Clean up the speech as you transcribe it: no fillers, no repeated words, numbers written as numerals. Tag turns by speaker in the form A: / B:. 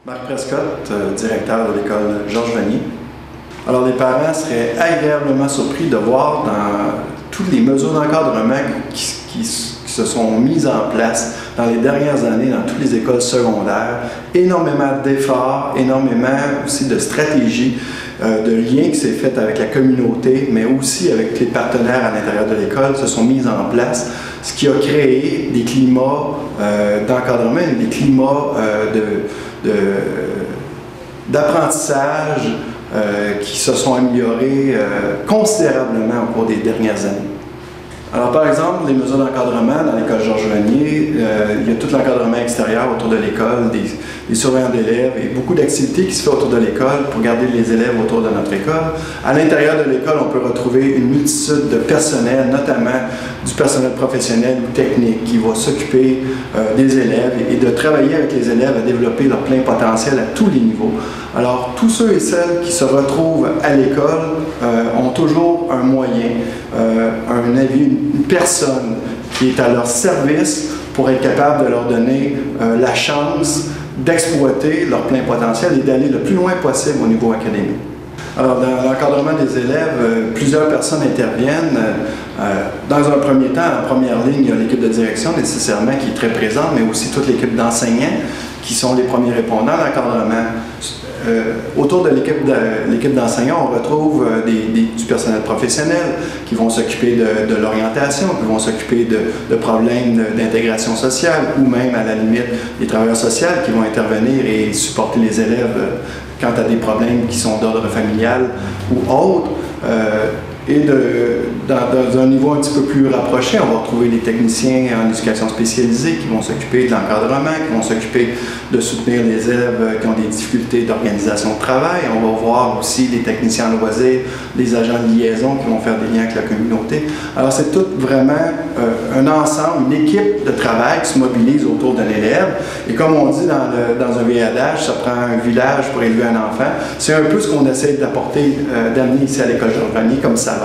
A: Marc Prescott, directeur de l'école Georges Vanier. Alors les parents seraient agréablement surpris de voir dans toutes les mesures d'encadrement qui se sont mises en place dans les dernières années dans toutes les écoles secondaires, énormément d'efforts, énormément aussi de stratégies, de liens qui s'est fait avec la communauté, mais aussi avec les partenaires à l'intérieur de l'école se sont mises en place, ce qui a créé des climats d'encadrement, des climats d'apprentissage qui se sont améliorés considérablement au cours des dernières années. Alors par exemple, les mesures d'encadrement dans l'école Georges Vanier, il y a tout l'encadrement extérieur autour de l'école, des surveillants d'élèves et beaucoup d'activités qui se font autour de l'école pour garder les élèves autour de notre école. À l'intérieur de l'école, on peut retrouver une multitude de personnel, notamment du personnel professionnel ou technique qui va s'occuper des élèves et de travailler avec les élèves à développer leur plein potentiel à tous les niveaux. Alors tous ceux et celles qui se retrouvent à l'école ont toujours un moyen, un avis, une personne qui est à leur service pour être capable de leur donner la chance d'exploiter leur plein potentiel et d'aller le plus loin possible au niveau académique. Alors, dans l'encadrement des élèves, plusieurs personnes interviennent. Dans un premier temps, en première ligne, il y a l'équipe de direction nécessairement qui est très présente, mais aussi toute l'équipe d'enseignants qui sont les premiers répondants à l'encadrement. Autour de l'équipe d'enseignants, on retrouve du personnel professionnel qui vont s'occuper de l'orientation, qui vont s'occuper de problèmes d'intégration sociale ou même à la limite des travailleurs sociaux qui vont intervenir et supporter les élèves quant à des problèmes qui sont d'ordre familial ou autre. Et dans un niveau un petit peu plus rapproché, on va retrouver des techniciens en éducation spécialisée qui vont s'occuper de l'encadrement, qui vont s'occuper de soutenir les élèves qui ont des difficultés d'organisation de travail. On va voir aussi des techniciens en loisirs, des agents de liaison qui vont faire des liens avec la communauté. Alors c'est tout vraiment un ensemble, une équipe de travail qui se mobilise autour d'un élève. Et comme on dit dans un vieil adage, ça prend un village pour élever un enfant. C'est un peu ce qu'on essaie d'apporter, d'amener ici à l'école Georges Vanier comme saveur.